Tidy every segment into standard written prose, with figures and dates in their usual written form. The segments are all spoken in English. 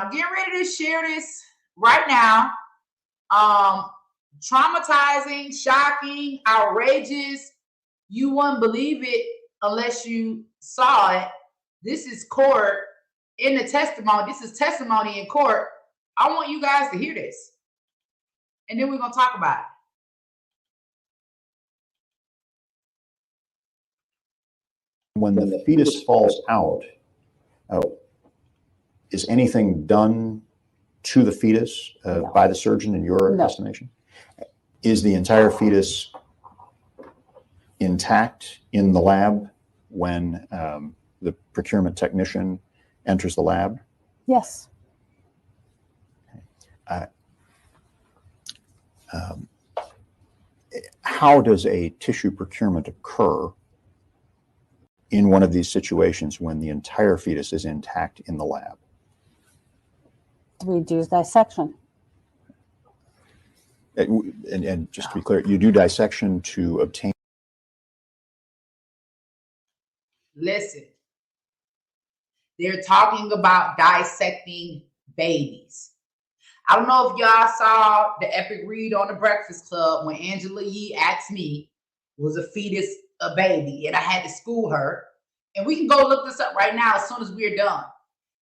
I'm getting ready to share this right now. Traumatizing, shocking, outrageous. You wouldn't believe it unless you saw it. This is court in the testimony. This is testimony in court. I want you guys to hear this. And then we're going to talk about it. When the fetus falls out, is anything done to the fetus by the surgeon in your estimation? Is the entire fetus intact in the lab when the procurement technician enters the lab? Yes. How does a tissue procurement occur in one of these situations when the entire fetus is intact in the lab? We do dissection. And just to be clear, you do dissection to obtain. Listen, they're talking about dissecting babies. I don't know if y'all saw the epic read on the Breakfast Club when Angela Yee asked me, was a fetus a baby? And I had to school her. And we can go look this up right now as soon as we're done.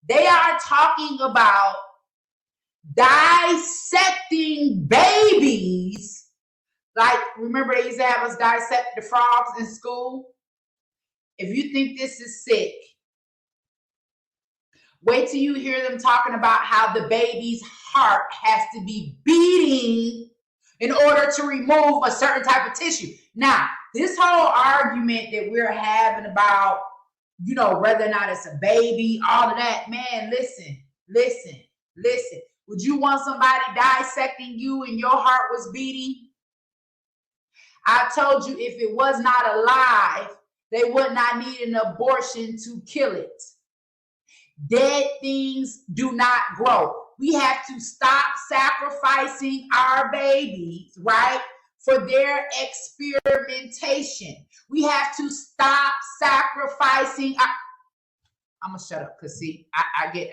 They are talking about dissecting babies. Like, remember they used to have us dissect the frogs in school? If you think this is sick, wait till you hear them talking about how the baby's heart has to be beating in order to remove a certain type of tissue. Now, this whole argument that we're having about, you know, whether or not it's a baby, all of that, man, listen. Would you want somebody dissecting you and your heart was beating? I told you if it was not alive, they would not need an abortion to kill it. Dead things do not grow. We have to stop sacrificing our babies, right, for their experimentation. We have to stop sacrificing. I'm going to shut up because, see, I get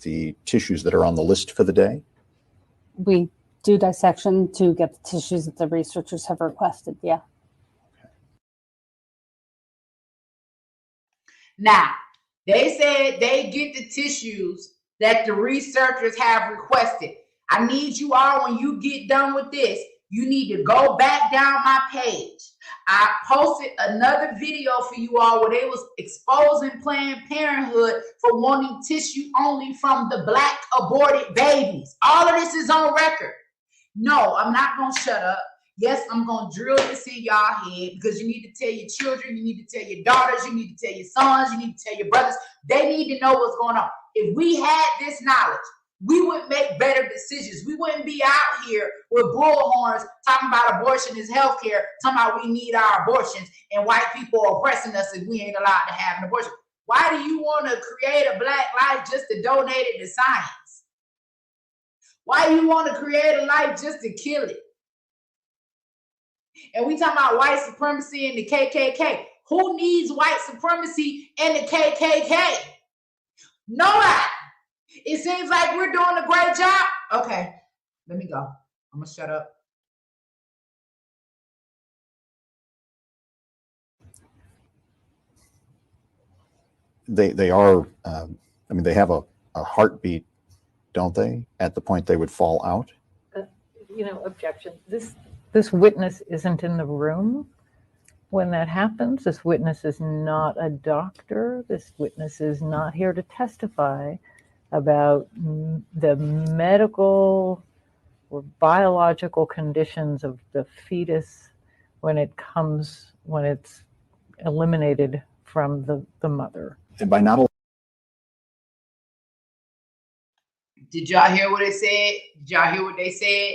the tissues that are on the list for the day? We do dissection to get the tissues that the researchers have requested, yeah. Now, they said they get the tissues that the researchers have requested. I need you all, when you get done with this, you need to go back down my page. I posted another video for you all where they was exposing Planned Parenthood for wanting tissue only from the Black aborted babies. All of this is on record. No, I'm not going to shut up. Yes, I'm going to drill this in y'all head because you need to tell your children, you need to tell your daughters, you need to tell your sons, you need to tell your brothers. They need to know what's going on. If we had this knowledge, we would make better decisions. We wouldn't be out here with bullhorns talking about abortion is healthcare, talking about we need our abortions and white people are oppressing us if we ain't allowed to have an abortion. Why do you want to create a Black life just to donate it to science? Why do you want to create a life just to kill it? And we talking about white supremacy and the KKK. Who needs white supremacy and the KKK? Nobody. It seems like we're doing a great job. Okay, let me go. I'm going to shut up. They are, I mean, they have a heartbeat, don't they, at the point they would fall out? Objection. This witness isn't in the room when that happens. This witness is not a doctor. This witness is not here to testify about the medical or biological conditions of the fetus when it's eliminated from the mother. And by not. Did y'all hear what it said? Did y'all hear what they said?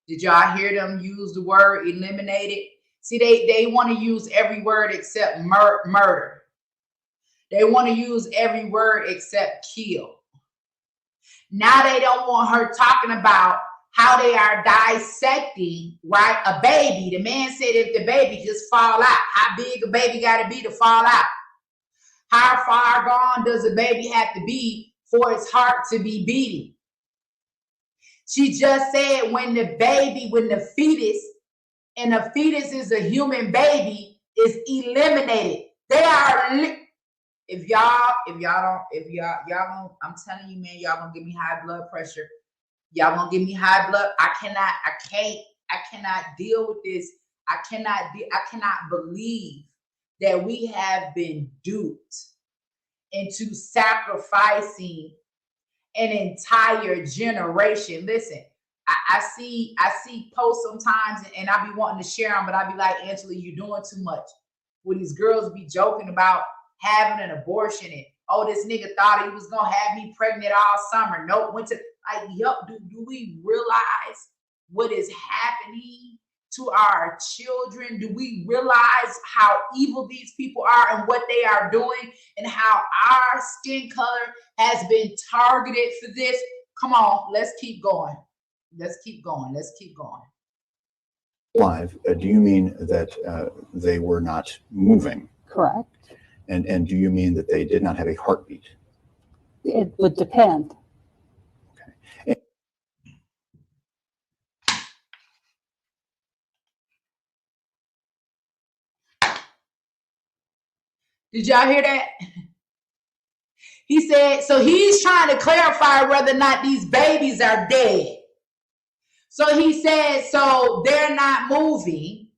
Did y'all hear them use the word eliminated? See, they want to use every word except murder. They want to use every word except kill. Now they don't want her talking about how they are dissecting, right, a baby. The man said if the baby just fall out, how big a baby got to be to fall out? How far gone does a baby have to be for its heart to be beating? She just said when the fetus, and a fetus is a human baby, is eliminated. They are, if y'all don't, I'm telling you, man, y'all gonna give me high blood pressure. Y'all gonna give me high blood. I cannot deal with this. I cannot believe that we have been duped into sacrificing an entire generation. Listen, I see posts sometimes, and I be wanting to share them, but I be like, Angela, you're doing too much. When these girls be joking about having an abortion, and oh, this nigga thought he was gonna have me pregnant all summer. Nope, went to like, yup. Do we realize what is happening to our children? Do we realize how evil these people are and what they are doing, and how our skin color has been targeted for this? Come on, let's keep going. Let's keep going. Let's keep going. Live, do you mean that they were not moving? Correct. And do you mean that they did not have a heartbeat? It would depend. Okay. Did y'all hear that? He said, so he's trying to clarify whether or not these babies are dead. So he said, so they're not moving.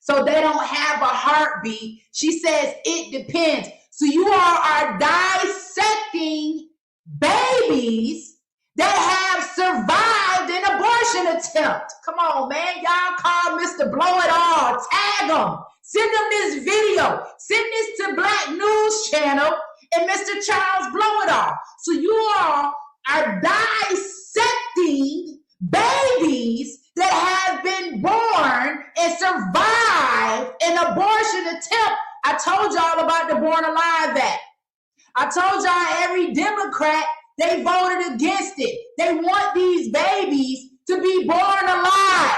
So they don't have a heartbeat. She says it depends. So you all are dissecting babies that have survived an abortion attempt. Come on, man. Y'all call Mr. Blow It All. Tag them. Send them this video. Send this to Black News Channel and Mr. Charles Blow It All. So you all are dissecting babies that have been born and survived an abortion attempt. I told y'all about the Born Alive Act. I told y'all every Democrat, they voted against it. They want these babies to be born alive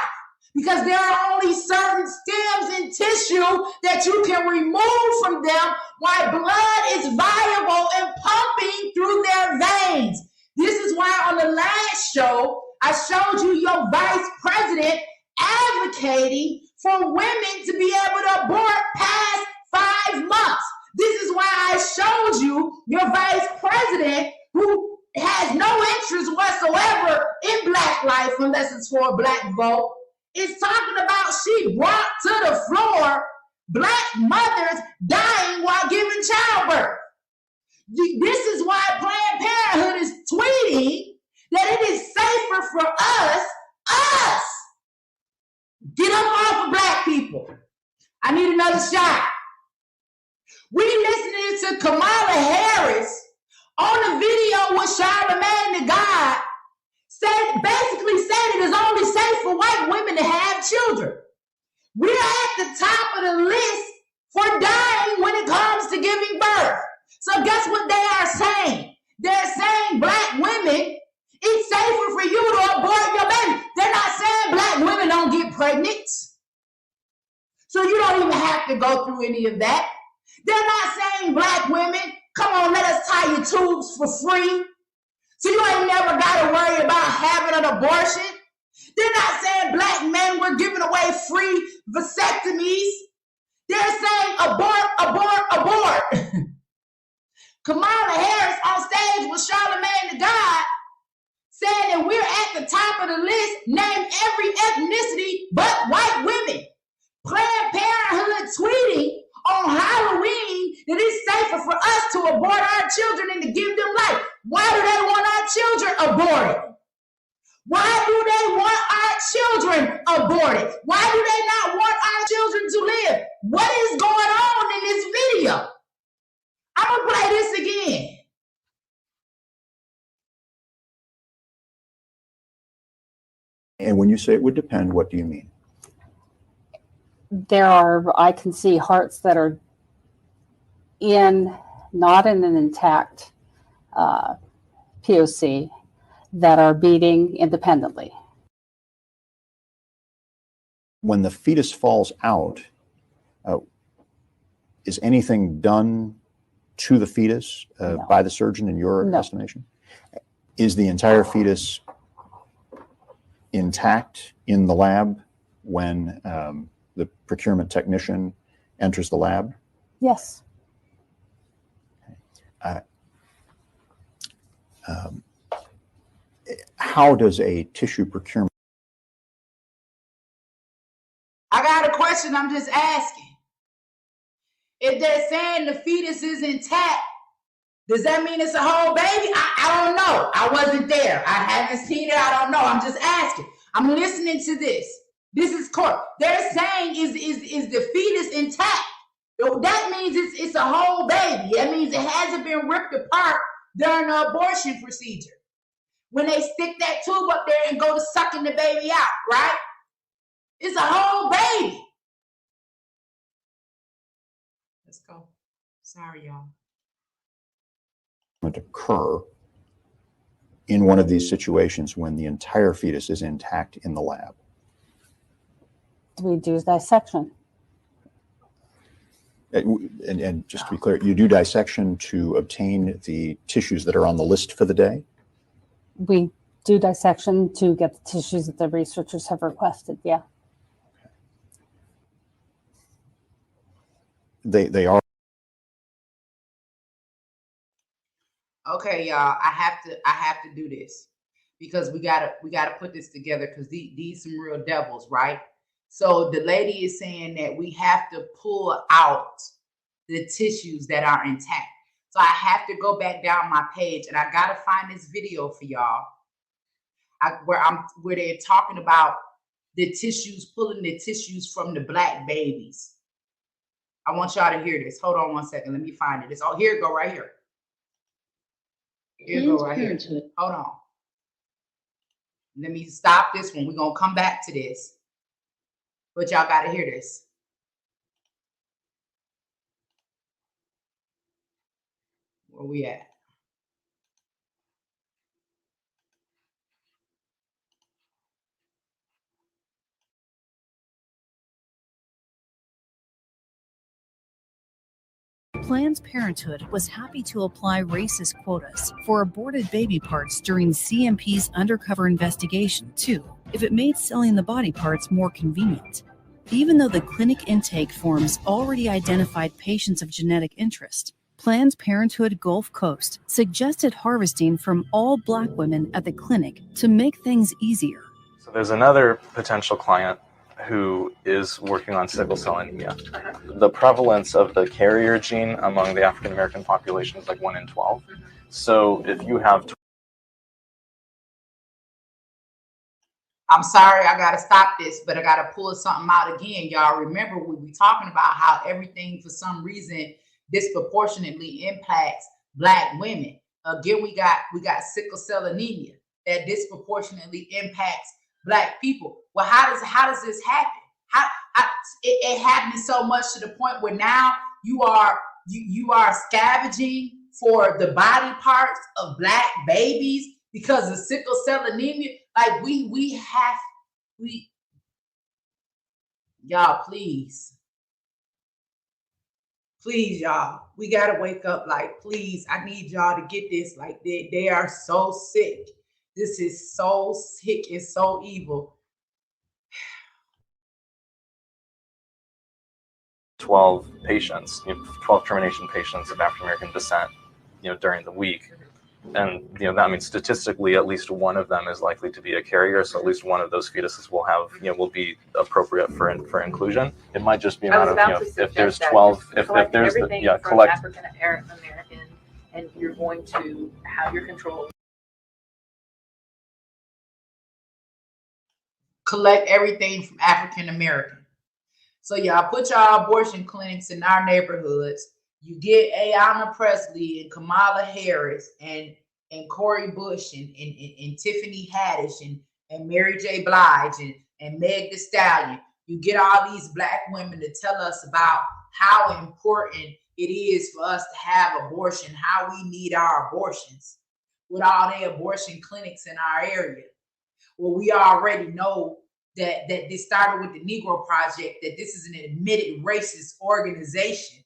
because there are only certain stems and tissue that you can remove from them while blood is viable and pumping through their veins. This is why on the last show, I showed you your vice president advocating for women to be able to abort past 5 months. This is why I showed you your vice president who has no interest whatsoever in Black life unless it's for a Black vote. Is talking about she brought to the floor Black mothers dying while giving childbirth. This is why Planned Parenthood is tweeting that it is safer for us, get up off of Black people. I need another shot. We listening to Kamala Harris on the video with Charlamagne the God basically said it is only safe for white women to have children. We're at the top of the list for dying when it comes to giving birth. So guess what they are saying? They're saying Black women, it's safer for you to abort your baby. They're not saying Black women don't get pregnant. So you don't even have to go through any of that. They're not saying Black women, come on, let us tie your tubes for free. So you ain't never got to worry about having an abortion. They're not saying Black men were giving away free vasectomies. They're saying abort, abort, abort. Kamala Harris on stage with Charlamagne the God saying that we're at the top of the list, name every ethnicity but white women. Planned Parenthood tweeting on Halloween that it's safer for us to abort our children and to give them life. Why do they want our children aborted? Why do they want our children aborted? Why do they not want our children to live? What is going on in this video? I'm going to play this again. And when you say it would depend, what do you mean? I can see hearts that are not in an intact POC. that are beating independently. When the fetus falls out, is anything done to the fetus No. by the surgeon in your No. estimation? Is the entire fetus intact in the lab when the procurement technician enters the lab? Yes. How does a tissue procurement? I got a question. I'm just asking. If they're saying the fetus is intact, does that mean it's a whole baby? I don't know. I wasn't there. I haven't seen it. I don't know. I'm just asking. I'm listening to this. This is court. They're saying is the fetus intact? That means it's a whole baby. That means it hasn't been ripped apart during the abortion procedure. When they stick that tube up there and go to sucking the baby out, right? It's a whole baby. Let's go. Sorry, y'all. Occur in one of these situations when the entire fetus is intact in the lab? We do dissection. And just to be clear, you do dissection to obtain the tissues that are on the list for the day? We do dissection to get the tissues that the researchers have requested, yeah. They are. Okay, y'all. I have to do this because we gotta put this together because these some real devils, right? So the lady is saying that we have to pull out the tissues that are intact. So I have to go back down my page and I gotta find this video for y'all. Where they're talking about the tissues, pulling the tissues from the black babies. I want y'all to hear this. Hold on one second. Let me find it. Here it go right here. Here it go right here. Hold on. Let me stop this one. We're gonna come back to this. But y'all gotta hear this. Where we at? Planned Parenthood was happy to apply racist quotas for aborted baby parts during CMP's undercover investigation, too, if it made selling the body parts more convenient. Even though the clinic intake forms already identified patients of genetic interest, Planned Parenthood Gulf Coast suggested harvesting from all Black women at the clinic to make things easier. So there's another potential client who is working on sickle cell anemia. The prevalence of the carrier gene among the African American population is like 1 in 12. So if you have... I'm sorry, I gotta stop this, but I gotta pull something out again. Y'all remember we were talking about how everything for some reason disproportionately impacts Black women. Again, we got sickle cell anemia that disproportionately impacts Black people. Well, how does this happen? It happens so much to the point where now you are scavenging for the body parts of Black babies because of sickle cell anemia. Like y'all, please, y'all, we gotta wake up. Like, please, I need y'all to get this. Like, they are so sick. This is so sick and so evil. 12 patients, 12 termination patients of African American descent, during the week. And, that means statistically, at least one of them is likely to be a carrier. So at least one of those fetuses will have, will be appropriate for inclusion. It might just be a matter of, if there's 12, if there's collect African American, and you're going to have your control. Collect everything from African American. So y'all put y'all abortion clinics in our neighborhoods. You get Ayanna Pressley and Kamala Harris and Cori Bush and Tiffany Haddish and Mary J. Blige and Meg Thee Stallion. You get all these Black women to tell us about how important it is for us to have abortion, how we need our abortions. with all the abortion clinics in our area. Well, we already know that this started with the Negro Project, that this is an admitted racist organization.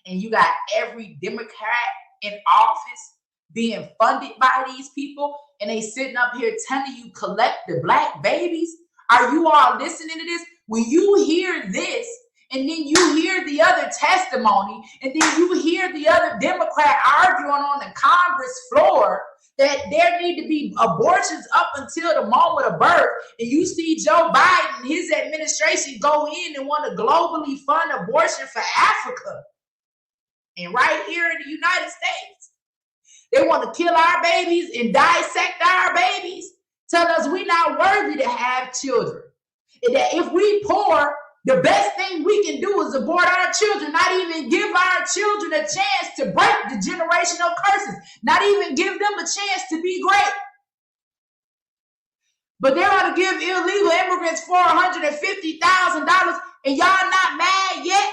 And you got every Democrat in office being funded by these people, and they sitting up here telling you collect the black babies. Are you all listening to this? When you hear this, and then you hear the other testimony, and then you hear the other Democrat arguing on the Congress floor that there need to be abortions up until the moment of birth, and you see Joe Biden and his administration go in and want to globally fund abortion for Africa. And right here in the United States, they want to kill our babies and dissect our babies, tell us we're not worthy to have children. And that if we poor, the best thing we can do is abort our children, not even give our children a chance to break the generational curses, not even give them a chance to be great. But they're going to give illegal immigrants $450,000, and y'all not mad yet?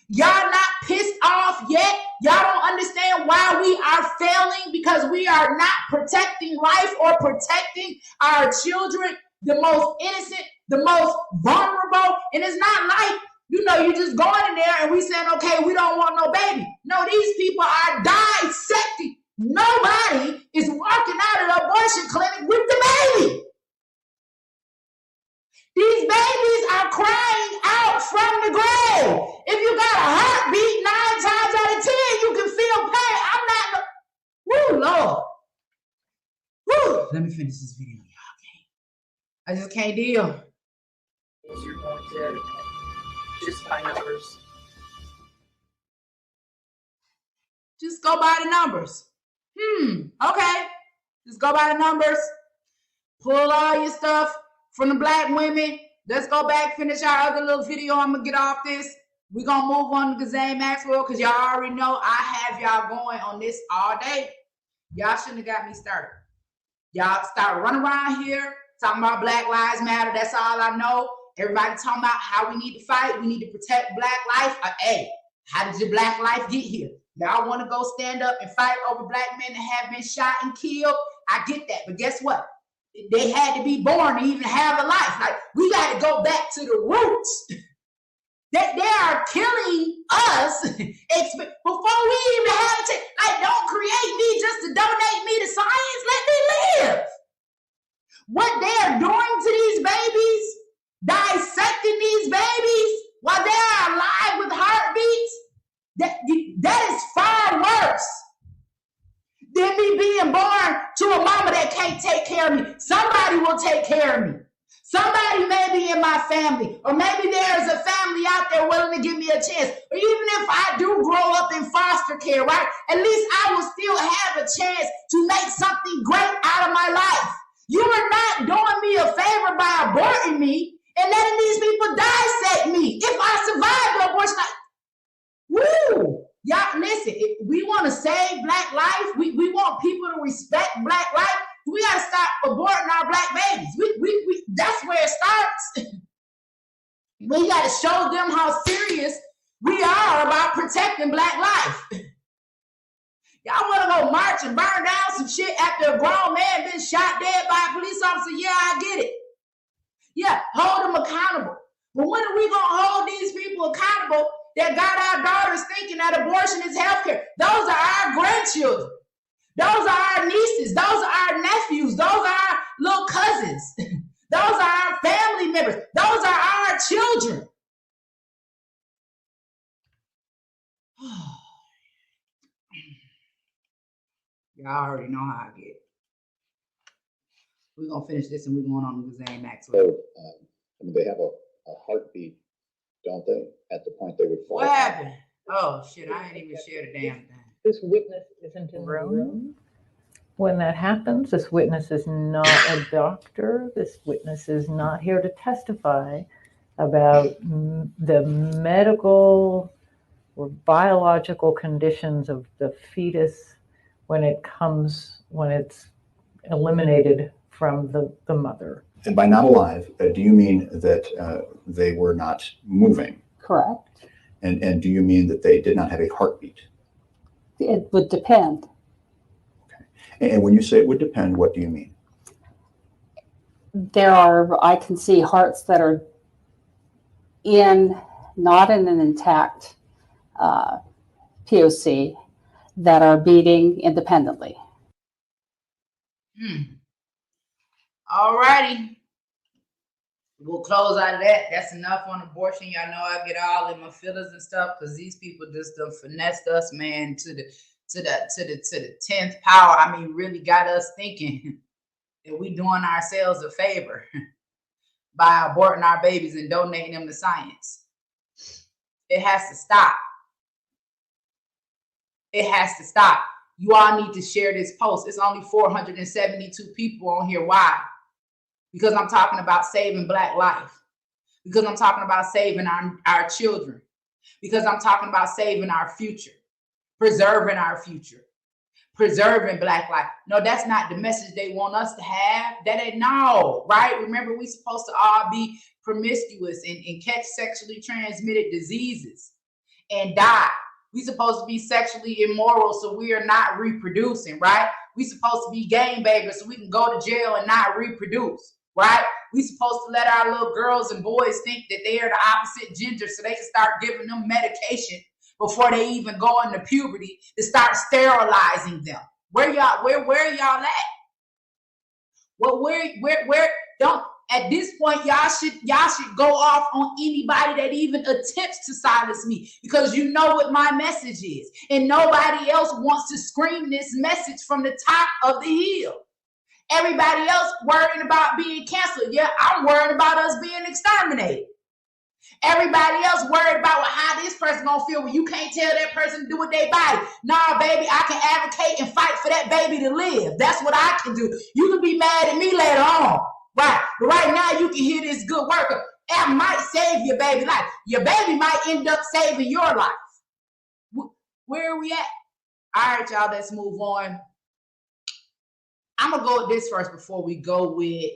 Y'all not pissed off yet? Y'all don't understand why we are failing, because we are not protecting life or protecting our children, the most innocent, the most vulnerable. And it's not like, you just going in there and we saying, okay, we don't want no baby. No, these people are dissecting. Nobody is walking out of the abortion clinic with the baby. These babies are crying out from the grave. If you got a heartbeat 9 times out of 10, you can feel pain. I'm not. Woo, Lord. Woo. Let me finish this video, y'all. I just can't deal. You're going to just by numbers. Just go by the numbers. Okay. Just go by the numbers. Pull all your stuff from the black women. Let's go back, finish our other little video. I'm going to get off this. We're going to move on to Ghislaine Maxwell, because y'all already know I have y'all going on this all day. Y'all shouldn't have got me started. Y'all start running around here talking about Black Lives Matter. That's all I know. Everybody talking about how we need to fight. We need to protect black life. Hey, how did your black life get here? Y'all want to go stand up and fight over black men that have been shot and killed? I get that. But guess what? They had to be born to even have a life. Like, we got to go back to the roots. That they are killing us before we even have to. Like, don't create me just to donate me to science. Let me live. What they are doing to these babies, dissecting these babies while they are alive with heartbeats, that is far worse than me being born to a mama that can't take care of me. Somebody will take care of me. Somebody may be in my family, or maybe there's a family out there willing to give me a chance. Or even if I do grow up in foster care, right? At least I will still have a chance to make something great out of my life. You are not doing me a favor by aborting me and letting these people dissect me. If I survive the abortion, woo! Y'all, listen, if we want to save black life, we want people to respect black life, we got to stop aborting our black babies. We that's where it starts. We got to show them how serious we are about protecting black life. Y'all want to go march and burn down some shit after a grown man been shot dead by a police officer? Yeah, I get it. Yeah, hold them accountable. But when are we going to hold these people accountable that got our daughters thinking that abortion is healthcare? Those are our grandchildren. Those are our nieces. Those are our nephews. Those are our little cousins. Those are our family members. Those are our children. Y'all already know how I get. We're going to finish this and we're going on with Ghislaine Maxwell. So, they have a heartbeat, don't they? At the point they would fall. What happened? Oh, shit, I ain't even shared a damn thing. This witness isn't in the room. When that happens, this witness is not a doctor. This witness is not here to testify about the medical or biological conditions of the fetus when it's eliminated from the mother. And by not alive, do you mean that they were not moving? Correct. And do you mean that they did not have a heartbeat? It would depend. Okay. And when you say it would depend, what do you mean? I can see hearts that are not in an intact POC that are beating independently. All righty. We'll close out of that. That's enough on abortion. Y'all know I get all in my feelings and stuff because these people just done finessed us, man, to the 10th power. I mean, really got us thinking that we doing ourselves a favor by aborting our babies and donating them to science. It has to stop. It has to stop. You all need to share this post. It's only 472 people on here. Why? Because I'm talking about saving Black life. Because I'm talking about saving our children. Because I'm talking about saving our future. Preserving our future. Preserving Black life. No, that's not the message they want us to have. That ain't no, right? Remember, we supposed to all be promiscuous and catch sexually transmitted diseases and die. We supposed to be sexually immoral so we are not reproducing, right? We supposed to be gang babies so we can go to jail and not reproduce, right? We supposed to let our little girls and boys think that they are the opposite gender so they can start giving them medication before they even go into puberty to start sterilizing them. Where are y'all at? Well, where don't at this point y'all should go off on anybody that even attempts to silence me, because you know what my message is, and nobody else wants to scream this message from the top of the hill. Everybody else worrying about being canceled. Yeah, I'm worried about us being exterminated. Everybody else worried about how this person gonna feel when you can't tell that person to do with their body. Nah, baby, I can advocate and fight for that baby to live. That's what I can do. You can be mad at me later on, right? But right now, you can hear this good work. That might save your baby life. Your baby might end up saving your life. Where are we at? All right, y'all, let's move on. I'm gonna go with this first before we go with